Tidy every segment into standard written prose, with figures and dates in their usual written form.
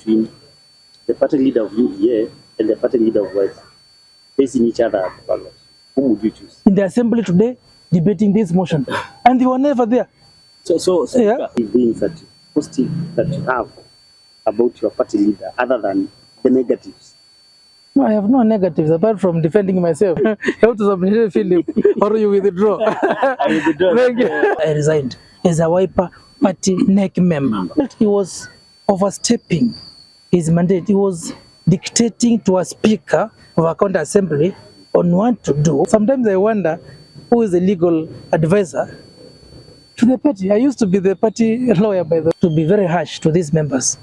between the party leader of UDA and the party leader of Wiper facing each other at the ballot, whom would you choose? In the assembly today, debating this motion, and they were never there. So yeah. Things that positive that you have about your party leader, other than the negatives. No, I have no negatives apart from defending myself. How to submit Philip, or you withdraw? I withdraw. Thank you. I resigned as a Wiper party NEC member. He was overstepping his mandate. He was dictating to a speaker of a county assembly on what to do. Sometimes I wonder who is the legal advisor to the party. I used to be the party lawyer, by the way, to be very harsh to these members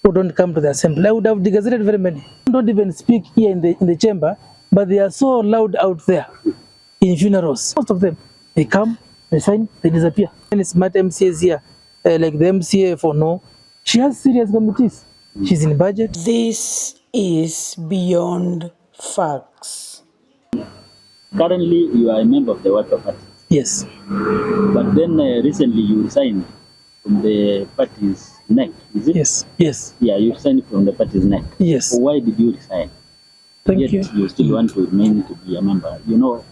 who don't come to the assembly. I would have degazetted very many. Don't even speak here in the chamber, but they are so loud out there in funerals. Most of them, they come, they sign, they disappear. Any smart MCAs here, like the MCA for no, she has serious committees. She's in budget. This is beyond facts. Currently, you are a member of the Wiper Party. Yes. But then recently you resigned from the party's NEC, is it? Yes. Yes. Yeah, you resigned from the party's NEC. Yes. Why did you resign? Thank Yet you. You still want to remain to be a member. You know,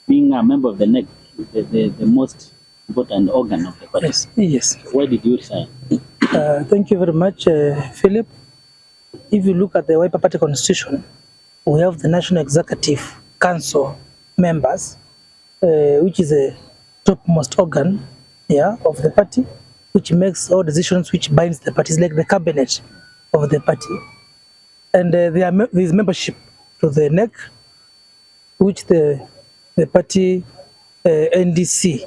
being a member of the NEC is the most important organ of the party. Yes. Yes. Why did you resign? Thank you very much, Philip. If you look at the Wiper Party constitution, we have the National Executive Council members, which is a topmost organ, of the party, which makes all decisions which binds the party. It's like the cabinet of the party. And there is membership to the NEC, which the party NDC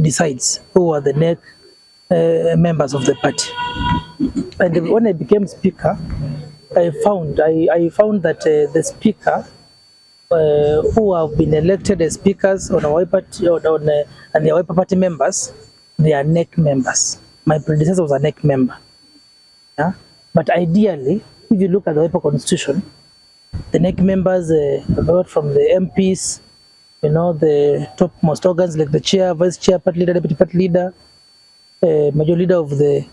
decides who are the NEC members of the party. And when I became speaker, I found that the speaker who have been elected as speakers on a Wiper and the Wiper Party members, they are NEC members. My predecessor was a NEC member. Yeah? But ideally, if you look at the Wiper constitution, the NEC members, apart from the MPs, the topmost organs like the chair, vice chair, party leader, deputy party leader, major leader of the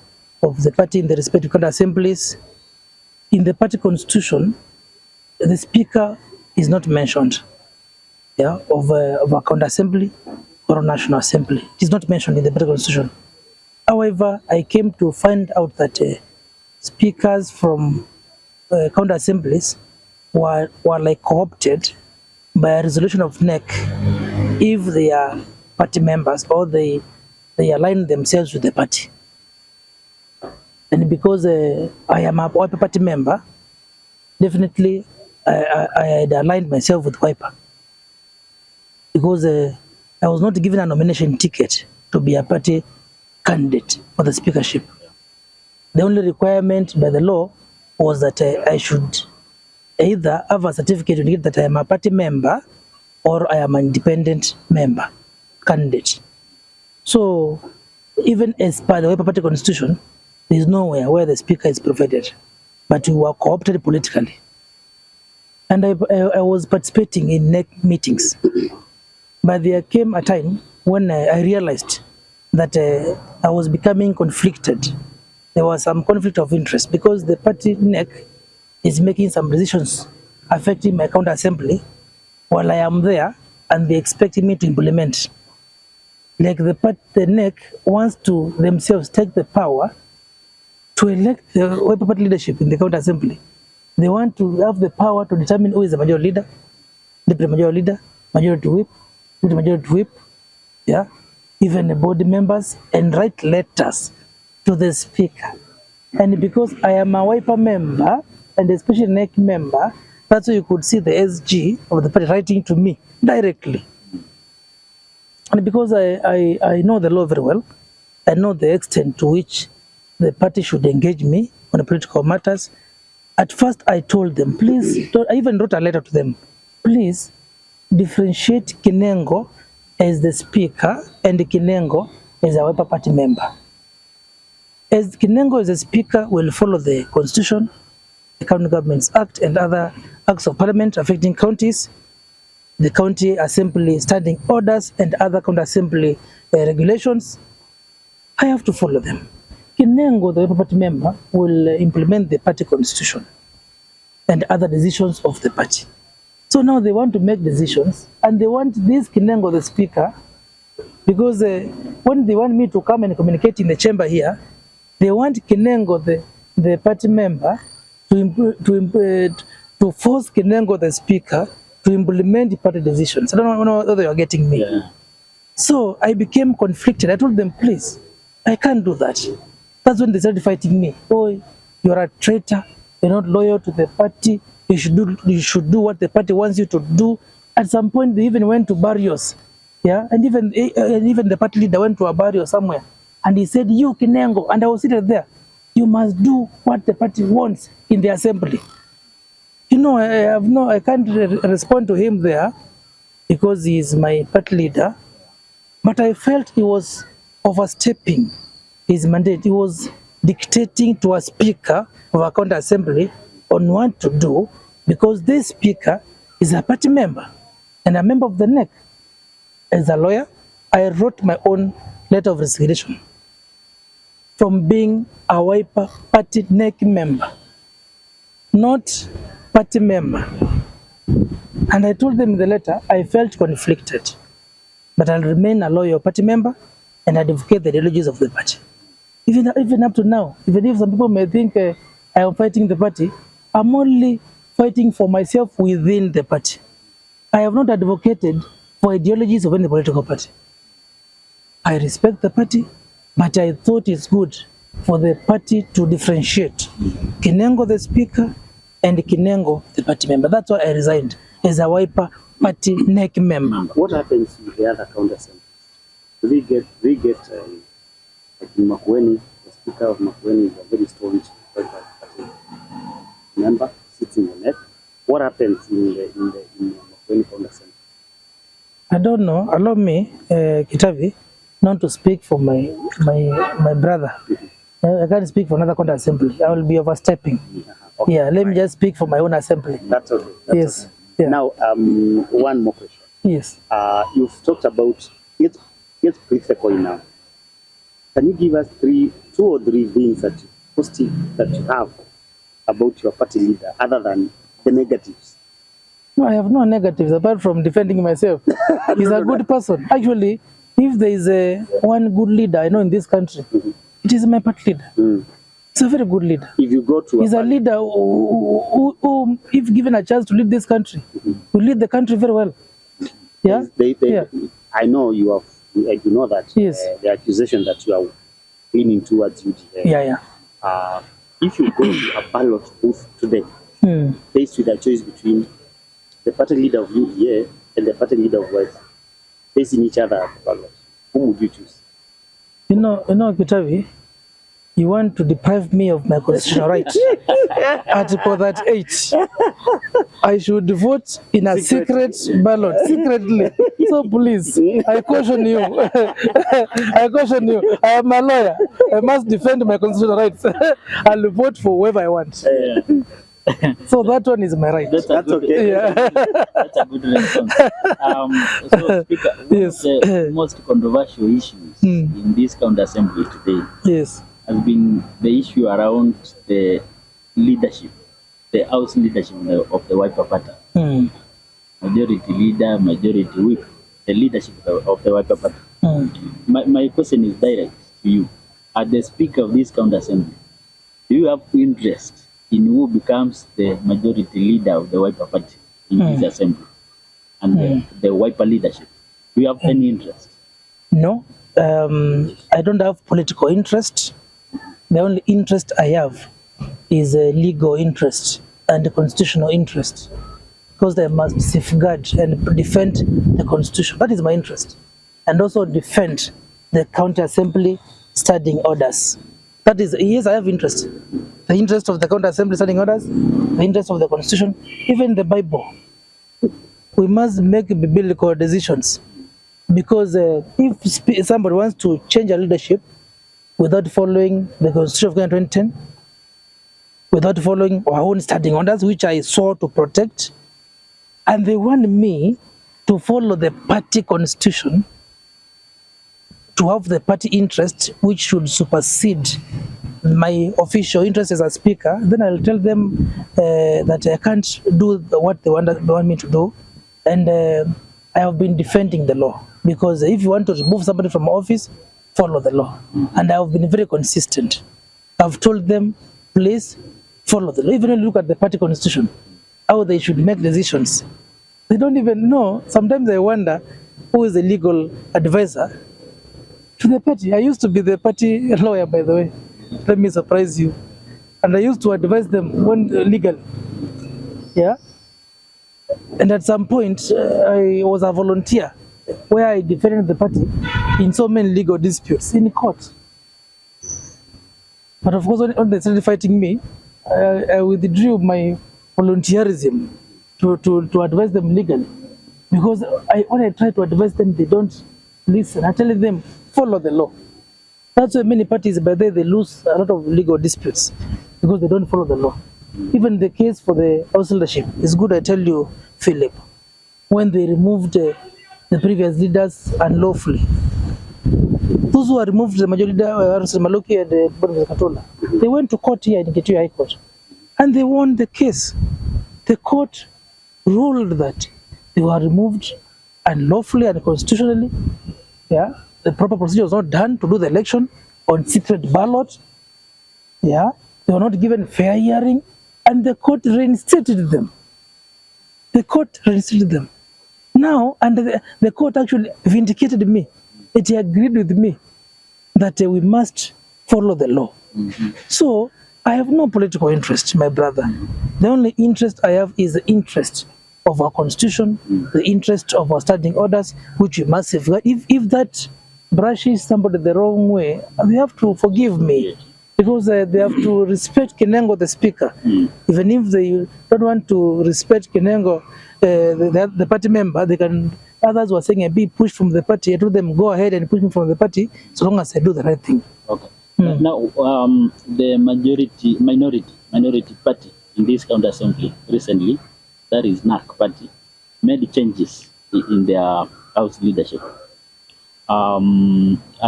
party in the respective county assemblies, in the party constitution, the speaker is not mentioned, of a county assembly or a national assembly. It is not mentioned in the party constitution. However, I came to find out that speakers from county assemblies were like co-opted by a resolution of NEC if they are party members or they align themselves with the party. And because I am a Wiper Party member, definitely I had aligned myself with Wiper, because I was not given a nomination ticket to be a party candidate for the speakership. The only requirement by the law was that I should either have a certificate to indicate that I am a party member or I am an independent member candidate. So even as per the Wiper Party constitution, there is nowhere where the speaker is provided, but we were co-opted politically. And I was participating in NEC meetings. But there came a time when I realized that I was becoming conflicted. There was some conflict of interest because the party NEC is making some decisions affecting my county assembly while I am there and they expecting me to implement. Like the NEC wants to themselves take the power to elect the Wiper Party leadership in the county assembly. They want to have the power to determine who is the majority leader, deputy majority leader, majority whip, deputy majority whip, even the board members, and write letters to the speaker. And because I am a Wiper member, and especially NEC member, that's why you could see the SG of the party writing to me directly. And because I know the law very well, I know the extent to which the party should engage me on political matters. At first, I told them, please, I even wrote a letter to them, please differentiate Kinengo as the speaker and Kinengo as a Wiper Party member. As Kinengo as a speaker will follow the Constitution, the County Governments Act, and other acts of parliament affecting counties, the county assembly standing orders, and other county assembly regulations. I have to follow them. Kinengo, the party member, will implement the party constitution and other decisions of the party. So now they want to make decisions, and they want this Kinengo, the speaker, because when they want me to come and communicate in the chamber here, they want Kinengo, the party member, to force Kinengo, the speaker, to implement party decisions. I don't know whether you're getting me. Yeah. So I became conflicted. I told them, please, I can't do that. That's when they started fighting me. Oh, you're a traitor. You're not loyal to the party. You should do what the party wants you to do. At some point, they even went to Barrios. Yeah, and even the party leader went to a barrio somewhere, and he said, "You Kinengo," and I was seated there. You must do what the party wants in the assembly. You know, I can't respond to him there because he is my party leader. But I felt he was overstepping his mandate. He was dictating to a speaker of a county assembly on what to do, because this speaker is a party member and a member of the NEC. As a lawyer, I wrote my own letter of resignation from being a Wiper party NEC member, not party member. And I told them in the letter, I felt conflicted, but I'll remain a loyal party member and advocate the ideologies of the party. Even up to now, even if some people may think I am fighting the party, I'm only fighting for myself within the party. I have not advocated for ideologies of any political party. I respect the party, but I thought it's good for the party to differentiate Kinengo the speaker and Kinengo the party member. That's why I resigned as a Wiper party NEC member. What happens with the other county assemblies? Do they get like in Makueni, the speaker of Makueni is a very staunch Wiper party member, sits in the NEC. What happens in the Makueni county assembly? I don't know. Allow me, Kitavi, not to speak for my brother. I can't speak for another county assembly. I will be overstepping. Okay, yeah, let me just speak for my own assembly. That's okay. That's yes. Okay. Yeah. Now, one more question. Yes. You've talked about let's flip the coin now. Can you give us two or three things that you have about your party leader other than the negatives? No, I have no negatives apart from defending myself. He's a good person. Actually, if there is one good leader I know in this country, it is my party leader. He's a very good leader. If you go to he's a leader who, if given a chance to lead this country, will lead the country very well. Yeah. Yeah. I know you have. I do know that. Yes. The accusation that you are leaning towards UDA. Yeah. If you go to a ballot booth today, faced with a choice between the party leader of UDA and the party leader of Wiper, facing each other at the ballot, whom would you choose? You know, Kitavi, you want to deprive me of my constitutional right. Article 38. I should vote in a secret ballot, secretly. So please, I caution you. I caution you. I am a lawyer. I must defend my constitutional rights. I'll vote for whoever I want. So that one is my right. That's okay. Yeah. That's a good response. So, Speaker, one of the most controversial issues in this county assembly today has been the issue around the leadership, the house leadership of the Wiper party. Majority leader, majority whip, the leadership of the Wiper party. My question is direct to you. As the Speaker of this county assembly, do you have interest in who becomes the majority leader of the Wiper party in this assembly and the Wiper leadership? Do you have any interest? No, I don't have political interest. The only interest I have is a legal interest and a constitutional interest, because I must safeguard and defend the constitution. That is my interest. And also defend the county assembly standing orders. That is, yes, I have interest. The interest of the county assembly standing orders, the interest of the constitution, even the Bible. We must make biblical decisions, because if somebody wants to change a leadership without following the Constitution of 2010, without following our own standing orders, which I sought to protect, and they want me to follow the party constitution, to have the party interest which should supersede my official interest as a speaker, then I'll tell them that I can't do what they want me to do. And I have been defending the law, because if you want to remove somebody from office, follow the law. And I have been very consistent. I've told them, please follow the law. Even when you look at the party constitution, how they should make decisions, they don't even know. Sometimes I wonder who is the legal advisor to the party. I used to be the party lawyer, by the way. Let me surprise you. And I used to advise them when legal. Yeah. And at some point, I was a volunteer where I defended the party in so many legal disputes in court. But of course, when they started fighting me, I withdrew my volunteerism to advise them legally. Because when I try to advise them, they don't listen. I tell them, follow the law. That's why many parties, by the way, they lose a lot of legal disputes because they don't follow the law. Even the case for the house leadership is good, I tell you, Philip, when they removed the previous leaders unlawfully. Those who are removed, the major leader, Maloki and the Katola, they went to court here in Kitui High Court and they won the case. The court ruled that they were removed unlawfully and constitutionally. Yeah. The proper procedure was not done to do the election on secret ballot. Yeah, they were not given fair hearing, and the court reinstated them. The court reinstated them. Now, and the court actually vindicated me. It agreed with me that we must follow the law. So I have no political interest, my brother. The only interest I have is the interest of our constitution, the interest of our standing orders, which we must safeguard. If that brushes somebody the wrong way, they have to forgive me, because they have to respect Kinengo, the speaker. Even if they don't want to respect Kinengo, the party member, they can. Others were saying, be pushed from the party. I told them, go ahead and push me from the party, so long as I do the right thing. Okay. Now, the minority party in this county assembly recently, that is NAC party, made changes in their house leadership. Are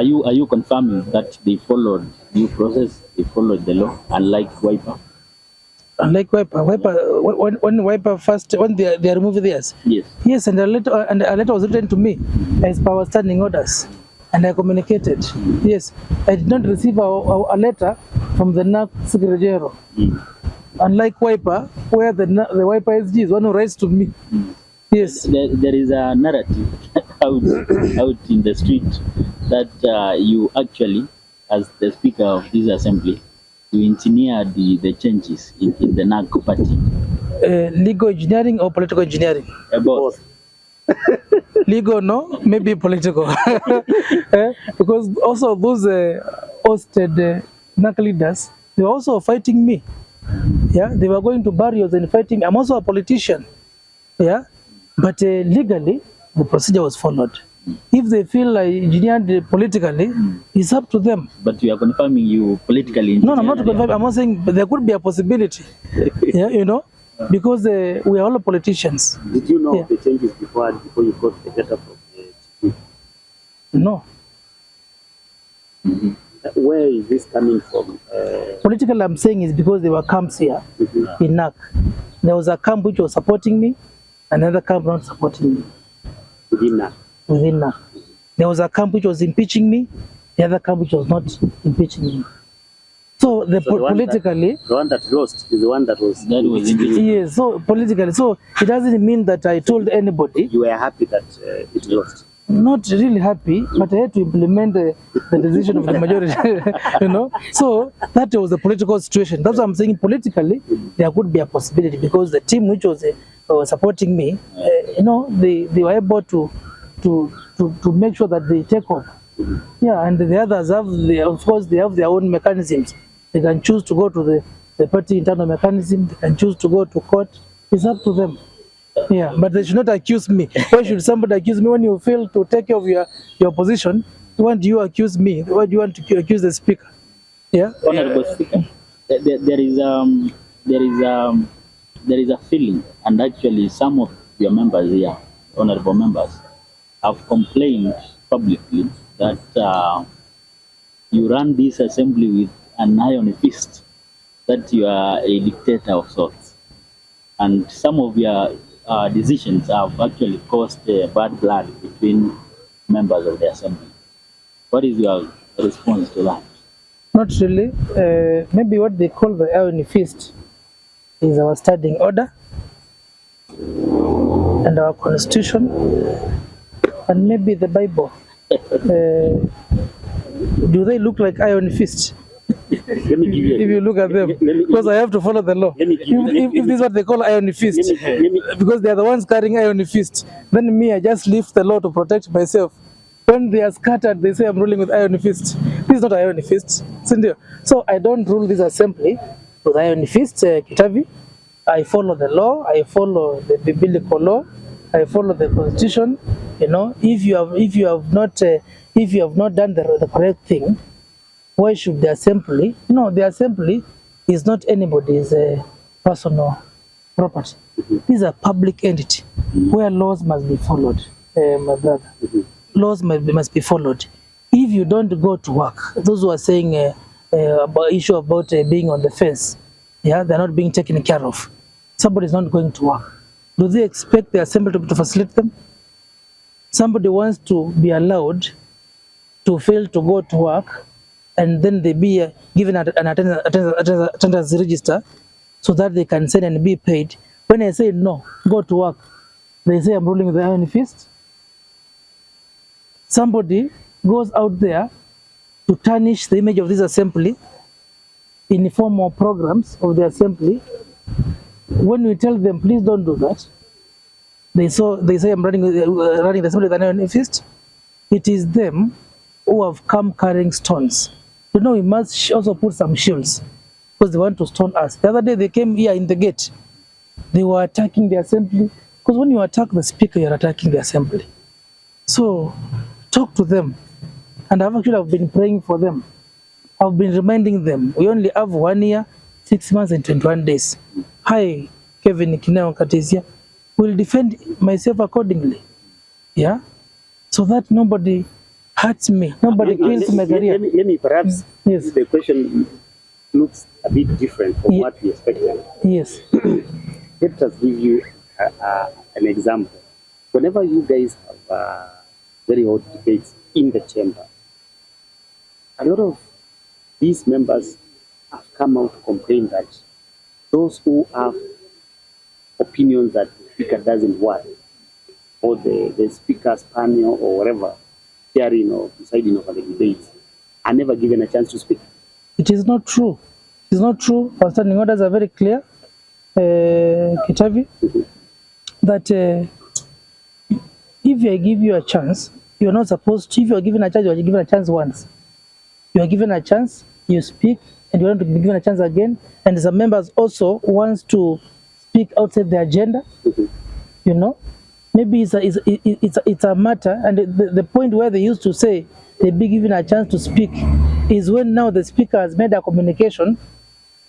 you confirming that they followed due process, they followed the law, unlike Wiper? Unlike Wiper, when Wiper first, when they removed theirs. Yes, and a letter was written to me as per our standing orders, and I communicated. Yes, I did not receive a letter from the NAC Secretary General. Unlike Wiper, where the Wiper SG is one who writes to me. Yes. There is a narrative out in the street that you actually, as the speaker of this assembly, you engineered the changes in the NAC party. Legal engineering or political engineering? Both. Legal, no, maybe political. Because also those hosted NAC leaders, they were also fighting me. Yeah, they were going to barriers and fighting me. I'm also a politician. Yeah, but legally, the procedure was followed. If they feel like engineered politically, it's up to them. But you are confirming you politically? No, I'm not confirming. I'm not saying, but there could be a possibility. Yeah, you know, because we are all politicians. Did you know the changes before you got the letter from the chief? No. Where is this coming from? Politically, I'm saying is because there were camps here in NAC. There was a camp which was supporting me, another camp not supporting me. Within NAC? Within NAC. There was a camp which was impeaching me, the other camp which was not impeaching me. So politically... The one that lost is the one that was impeached. Yes, so politically. So it doesn't mean that I told anybody. You were happy that it lost? Not really happy, but I had to implement the decision of the majority, you know. So that was the political situation. That's what I'm saying. Politically, there could be a possibility because the team which was supporting me, you know, they were able to make sure that they take off. Yeah, and the others have, of course, they have their own mechanisms. They can choose to go to the party internal mechanism. They can choose to go to court. It's up to them. Yeah, but they should not accuse me. Why should somebody accuse me when you fail to take care of your position? Why do you accuse me? Why do you want to accuse the speaker? Yeah. Honorable Speaker, there is a feeling, and actually some of your members here, honorable members, have complained publicly that you run this assembly with an iron fist, that you are a dictator of sorts. And some of your decisions have actually caused bad blood between members of the assembly. What is your response to that? Not really. Maybe what they call the iron fist is our standing order and our constitution and maybe the Bible. Do they look like iron fists? Let me give you If you look at them, because I have to follow the law. If this is what they call iron fist, because they are the ones carrying iron fist, then me, I just lift the law to protect myself. When they are scattered, they say I'm ruling with iron fist. This is not iron fist. So I don't rule this assembly with iron fist, Kitavi. I follow the law. I follow the biblical law. I follow the constitution. You know, if you have not done the correct thing, why should the assembly? No, the assembly is not anybody's personal property. This is a public entity where laws must be followed, my brother. Laws must be followed. If you don't go to work, those who are saying about issue about being on the fence, yeah, they're not being taken care of. Somebody is not going to work. Do they expect the assembly to facilitate them? Somebody wants to be allowed to fail to go to work, and then they be given an attendance register so that they can send and be paid. When I say no, go to work, they say I'm ruling with the iron fist. Somebody goes out there to tarnish the image of this assembly in the form of programs of the assembly. When we tell them, please don't do that, they say I'm running the assembly with an iron fist. It is them who have come carrying stones. You know, we must also put some shields because they want to stone us. The other day they came here in the gate. They were attacking the assembly, because when you attack the speaker, you're attacking the assembly. So talk to them. And I've been praying for them. I've been reminding them, we only have 1 year, 6 months and 21 days. Hi, Kevin Kinengo Katizia. Will defend myself accordingly. Yeah? So that nobody hurts me. Nobody kills my career. Let me perhaps, yes. The question looks a bit different from what we expected. Yes. Let us give you an example. Whenever you guys have very hot debates in the chamber, a lot of these members have come out to complain that those who have opinions that the speaker doesn't want, or the speaker's panel or whatever, chairing or presiding over the debates, are never given a chance to speak. It is not true. It is not true. Our standing orders are very clear, Kitavi, that if I give you a chance, you're not supposed to. If you're given a chance, you're given a chance once. You are given a chance, you speak, and you want to be given a chance again. And some members also wants to speak outside the agenda. You know, maybe it's a matter, and the point where they used to say they be given a chance to speak is when now the speaker has made a communication,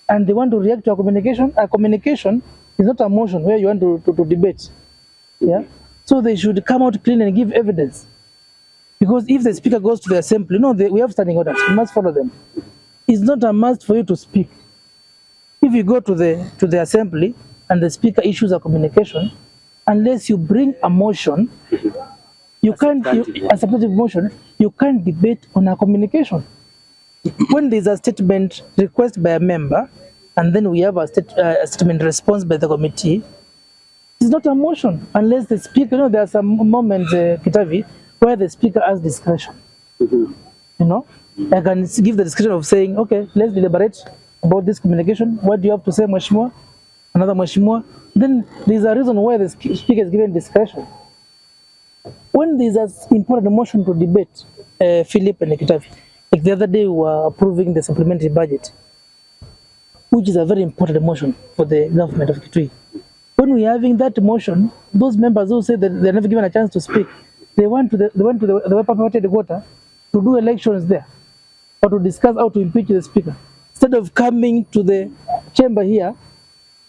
and they want to react to a communication. A communication is not a motion where you want to debate. Yeah, so they should come out clean and give evidence. Because if the speaker goes to the assembly, we have standing orders, we must follow them. It's not a must for you to speak. If you go to the assembly and the speaker issues a communication, unless you bring a motion, a substantive motion, you can't debate on a communication. When there's a statement request by a member, and then we have a statement response by the committee, it's not a motion unless the speaker, there are some moments, Kitavi, where the speaker has discretion. You know, I can give the discretion of saying, okay, let's deliberate about this communication. What do you have to say, Mheshimiwa? Another Mheshimiwa. Then there's a reason why the speaker is given discretion. When there's an important motion to debate, Philip and Kitavi, like the other day we were approving the supplementary budget, which is a very important motion for the government of Kitui. When we're having that motion, those members who say that they're never given a chance to speak, they went to the party headquarters to do elections there, or to discuss how to impeach the speaker, instead of coming to the chamber here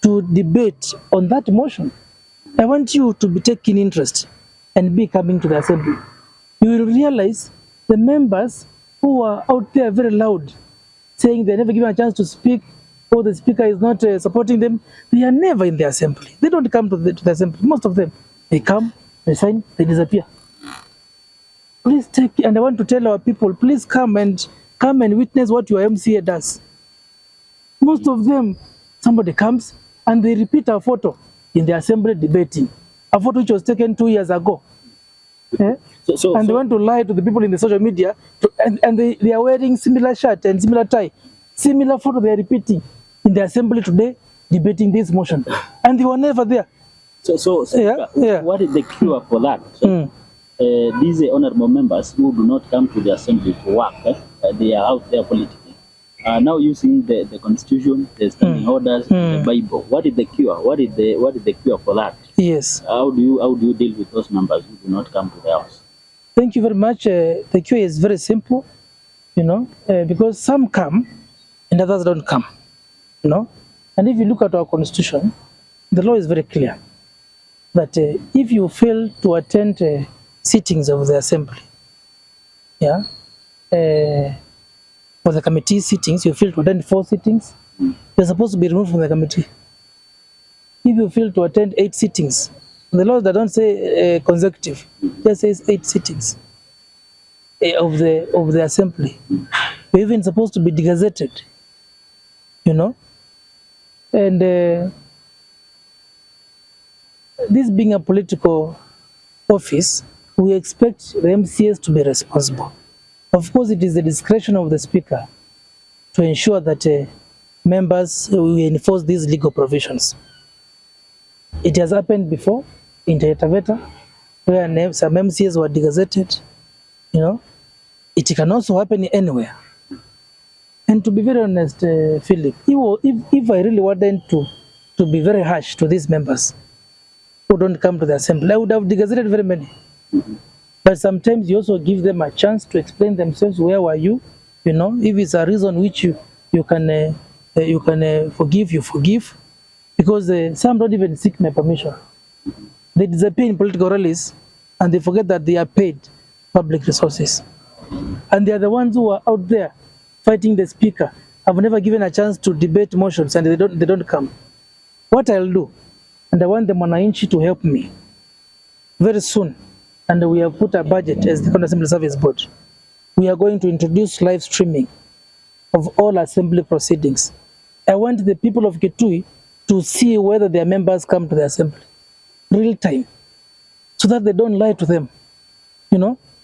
to debate on that motion. I want you to be taking interest and be coming to the assembly. You will realize The members who are out there very loud, saying they're never given a chance to speak, or the speaker is not supporting them, they are never in the assembly. They don't come to the assembly. Most of them, they come, they sign, they disappear. Please take, and I want to tell our people, please come and witness what your MCA does. Most of them, somebody comes and they repeat a photo in the assembly debating, a photo which was taken 2 years ago. Yeah? They want to lie to the people in the social media, and they are wearing similar shirt and similar tie, similar photo they are repeating in the assembly today, debating this motion, and they were never there. So what is the cure for that? These honorable members who do not come to the assembly to work, they are out there politically. Now using the constitution, the standing orders, the Bible. What is the cure? What is the cure for that? Yes. How do you deal with those members who do not come to the house? Thank you very much. The cure is very simple, because some come and others don't come, And if you look at our constitution, the law is very clear that if you fail to attend sittings of the assembly, for the committee sittings, you fail to attend 4 sittings, you're supposed to be removed from the committee. If you fail to attend 8 sittings, the law that don't say consecutive, just says 8 sittings of the assembly. You're even supposed to be degazetted, And this being a political office, we expect the MCAs to be responsible. Of course, it is the discretion of the Speaker to ensure that members will enforce these legal provisions. It has happened before in Dictator, where some MCAs were degazetted. It can also happen anywhere. And to be very honest, Philip, if I really wanted to be very harsh to these members who don't come to the assembly, I would have degazetted very many. But sometimes you also give them a chance to explain themselves. Where were you? If it's a reason which you can forgive, you forgive. Because some don't even seek my permission. They disappear in political rallies and they forget that they are paid public resources. And they are the ones who are out there fighting the Speaker. I've never given a chance to debate motions and they don't come. What I'll do, and I want the Mwananchi to help me very soon, and we have put a budget as the County Assembly Service Board. We are going to introduce live streaming of all assembly proceedings. I want the people of Kitui to see whether their members come to the assembly, real time, so that they don't lie to them,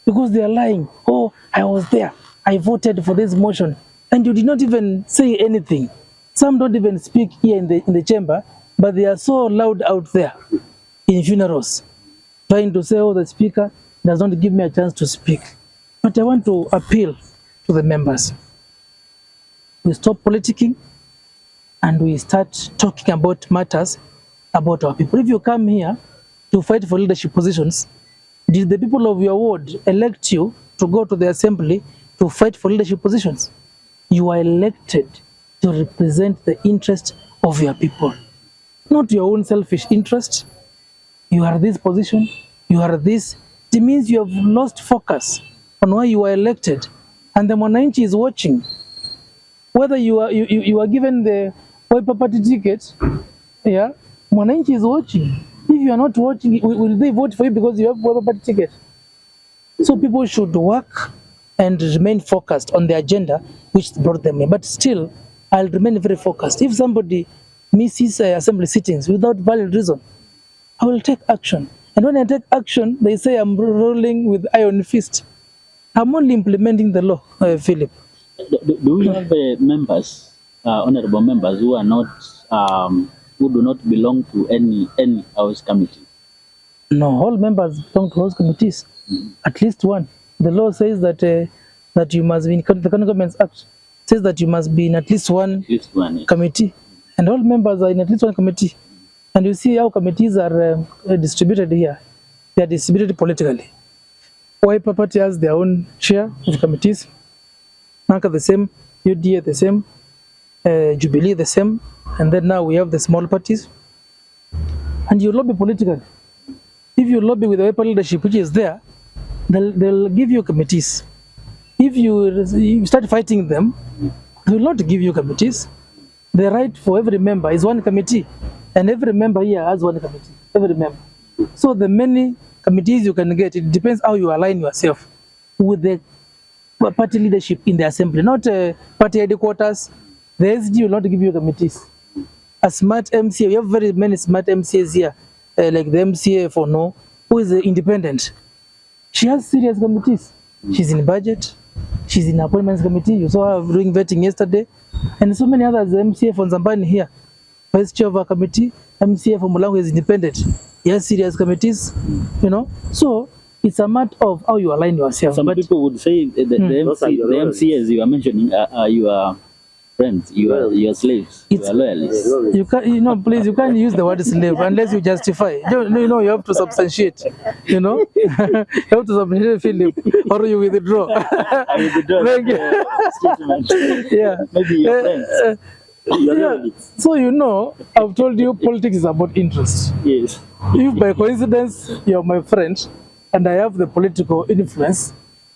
because they are lying. Oh, I was there, I voted for this motion, and you did not even say anything. Some don't even speak here in the chamber, but they are so loud out there in funerals, trying to say, oh, the Speaker does not give me a chance to speak. But I want to appeal to the members. We stop politicking and we start talking about matters about our people. If you come here to fight for leadership positions, did the people of your ward elect you to go to the assembly to fight for leadership positions? You are elected to represent the interest of your people, not your own selfish interest. You are this position, you are this. It means you have lost focus on why you are elected, and the Mwananchi is watching. Whether you are given the Wiper Party ticket, Mwananchi is watching. If you are not watching, will they vote for you because you have Wiper Party ticket? So people should work and remain focused on the agenda which brought them in. But still, I'll remain very focused. If somebody misses assembly sittings without valid reason, I will take action. And when I take action, they say I'm ruling with iron fist. I'm only implementing the law, Philip. Do we have members, honorable members, who are not, who do not belong to any house committee? No, all members belong to house committees. At least one. The law says that you must be in the County Governments Act says that you must be in at least one committee, and all members are in at least one committee. And you see how committees are distributed here. They are distributed politically. Wiper Party has their own share of committees. Nanka the same, UDA the same, Jubilee the same, and then now we have the small parties. And you lobby politically. If you lobby with the Wiper leadership which is there, they'll give you committees. If you start fighting them, they will not give you committees. The right for every member is one committee, and every member here has one committee, every member. So the many committees you can get, it depends how you align yourself with the party leadership in the assembly, not party headquarters. The SG will not give you committees. A smart MCA, we have very many smart MCAs here, like the MCA for No, who is independent. She has serious committees. She's in budget, she's in appointments committee. You saw her doing vetting yesterday, and so many others. The MCA from Zambani here, vice chair of a committee. MCA from Mulango is independent. He has serious committees, you know. So it's a matter of how you align yourself. Some people would say the MCAs you are mentioning are your friends, your slaves, you are loyalists. You can't, please, you can't use the word slave unless you justify. You have to substantiate. You have to substantiate, Philip, or you withdraw. I withdraw statement. Yeah, maybe your friends. Yeah. So I've told you politics is about interest. Yes. If by coincidence you're my friend and I have the political influence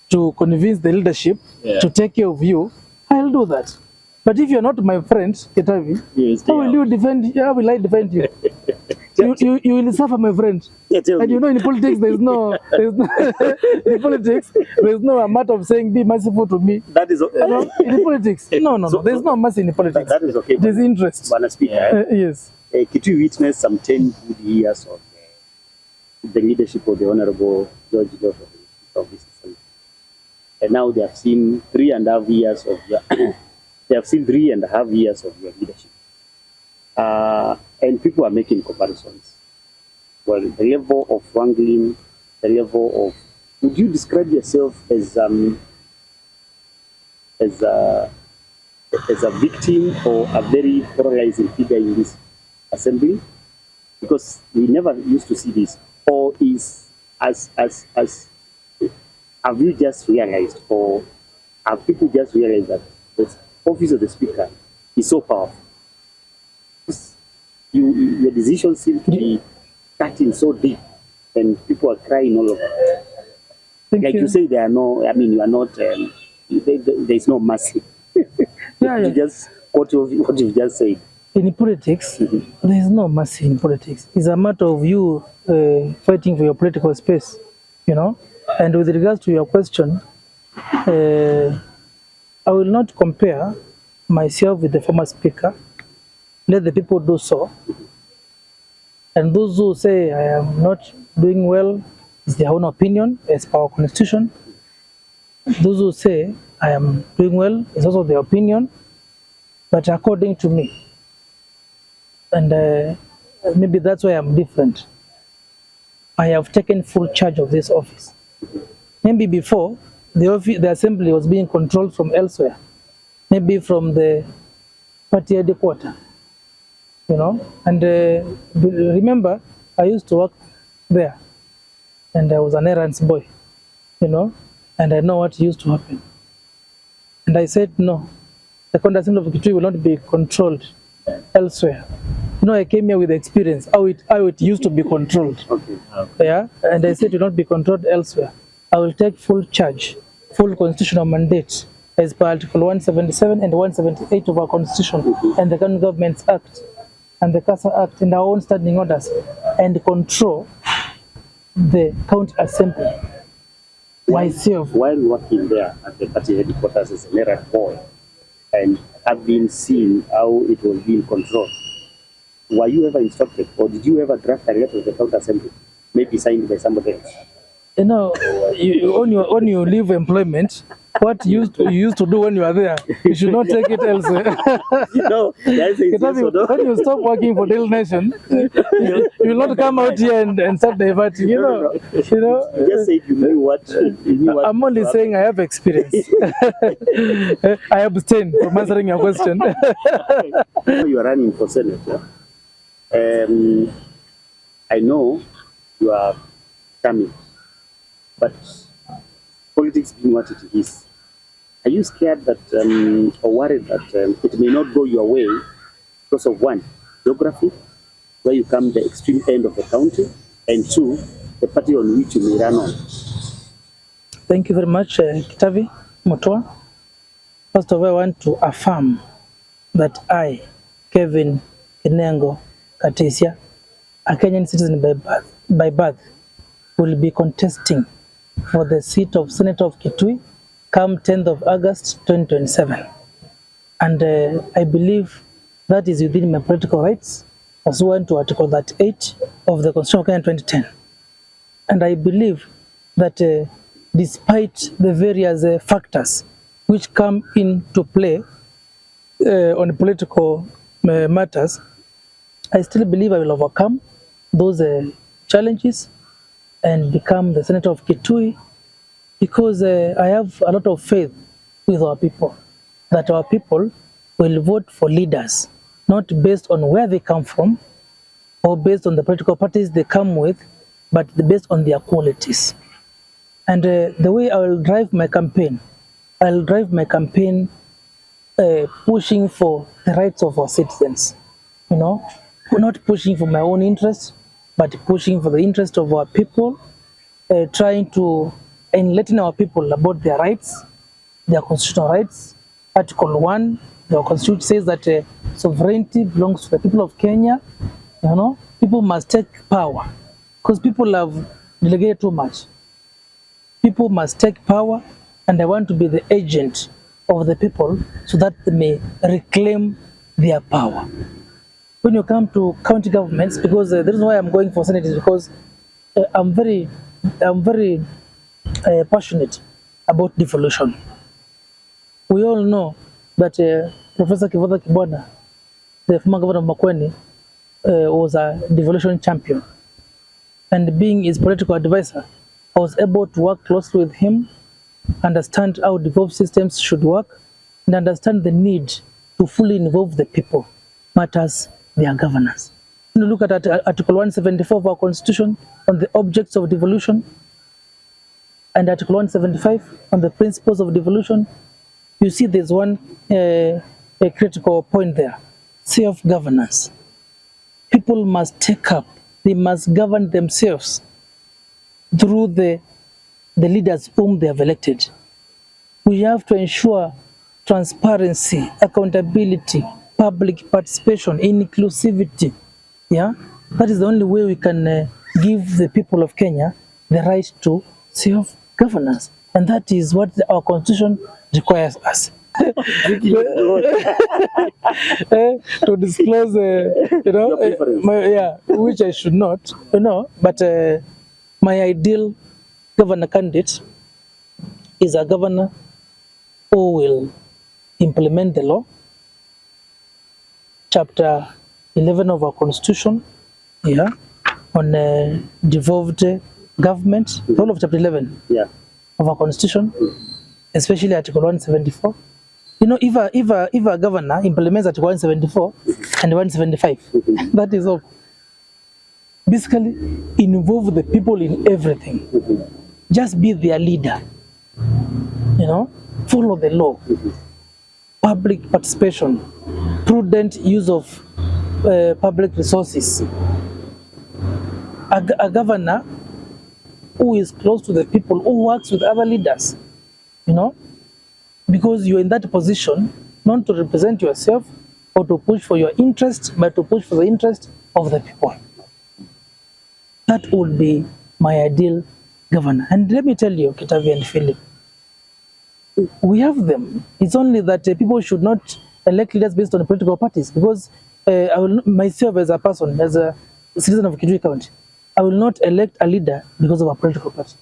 to convince the leadership to take care of you, I'll do that. But if you're not my friend, Ketavi, how will you defend? How will I defend you? You will suffer, my friend. And in politics, in politics, there's no matter of saying be merciful to me. That is okay. In politics, no, there's no mercy in politics. That is okay. There's interest. Yes. Could you witness some 10 good years of the leadership of the Honorable George of this assembly? And now they have seen 3.5 years of your they have seen 3.5 years of your leadership. And people are making comparisons. Well, the level of wrangling, the level of... Would you describe yourself as a victim or a very polarizing figure in this assembly? Because we never used to see this. Or is have you just realized, or have people just realized that the office of the speaker is so powerful? Your decisions seem to be cutting so deep, and people are crying all over. Like you say, there are no. I mean, you are not. There is no mercy. You just what you've just said. In politics, there is no mercy in politics. It's a matter of you fighting for your political space, And with regards to your question, I will not compare myself with the former speaker. Let the people do so. And those who say I am not doing well is their own opinion as per our constitution. Those who say I am doing well is also their opinion, but according to me. And maybe that's why I'm different. I have taken full charge of this office. Maybe before, the assembly was being controlled from elsewhere. Maybe from the party headquarters. And remember, I used to work there, and I was an errands boy, and I know what used to happen. And I said, no, the County Assembly of Kitui will not be controlled elsewhere. I came here with experience, how it used to be controlled. Yeah, and I said it will not be controlled elsewhere. I will take full charge, full constitutional mandate, as per Article 177 and 178 of our Constitution, and the County Governments Act, and the CASA Act, and our own standing orders, and control the County Assembly myself. While working there at the party headquarters as an errand boy, and have been seeing how it was being controlled, were you ever instructed, or did you ever draft a letter to the County Assembly, maybe signed by somebody else? When you leave employment, what you used to do when you are there, you should not take it elsewhere. No, when you stop working for Daily Nation, you will not come out here and start diverting. Just say you knew what. I'm only saying I have experience. I abstain from answering your question. You are running for Senate. I know you are coming, but politics being what it is, are you scared that or worried that it may not go your way because of one, geography, where you come the extreme end of the county, and two, the party on which you may run on? Thank you very much, Kitavi. Mutua. First of all, I want to affirm that I, Kevin Kinengo Katisia, a Kenyan citizen by birth, will be contesting for the seat of Senator of Kitui come 10th of August 2027. And I believe that is within my political rights, pursuant to Article 38 of the Constitution of Kenya 2010. And I believe that despite the various factors which come into play on political matters, I still believe I will overcome those challenges and become the Senator of Kitui, because I have a lot of faith with our people, that our people will vote for leaders, not based on where they come from or based on the political parties they come with, but based on their qualities. And the way I will drive my campaign, I'll drive my campaign pushing for the rights of our citizens, you know, not pushing for my own interests, but pushing for the interest of our people, trying to enlighten our people about their rights, their constitutional rights. Article 1, the Constitution says that sovereignty belongs to the people of Kenya. You know, people must take power because people have delegated too much. People must take power, and I want to be the agent of the people so that they may reclaim their power. When you come to county governments, because the reason why I'm going for Senate is because I'm very passionate about devolution. We all know that Professor Kivutha Kibwana, the former governor of Makueni, was a devolution champion. And being his political advisor, I was able to work closely with him, understand how devolved systems should work, and understand the need to fully involve the people matters their governance. When you look at Article 174 of our Constitution on the objects of devolution, and Article 175 on the principles of devolution, you see there's one a critical point there: self-governance. People must take up, they must govern themselves through the leaders whom they have elected. We have to ensure transparency, accountability, public participation, inclusivity. Yeah, that is the only way we can give the people of Kenya the right to self-governance, and that is what our Constitution requires us. To disclose, which I should not, but my ideal governor candidate is a governor who will implement the law, Chapter 11 of our Constitution, on devolved government, the whole of Chapter 11 of our Constitution, especially Article 174. You know, if a governor implements Article 174 and 175, that is all. Basically, involve the people in everything. Just be their leader. Follow the law. Public participation, prudent use of public resources. A governor who is close to the people, who works with other leaders, because you're in that position not to represent yourself or to push for your interest, but to push for the interest of the people. That would be my ideal governor. And let me tell you, Kitavi and Philip, we have them. It's only that people should not elect leaders based on political parties, because I will myself as a person, as a citizen of Kitui County, I will not elect a leader because of a political party.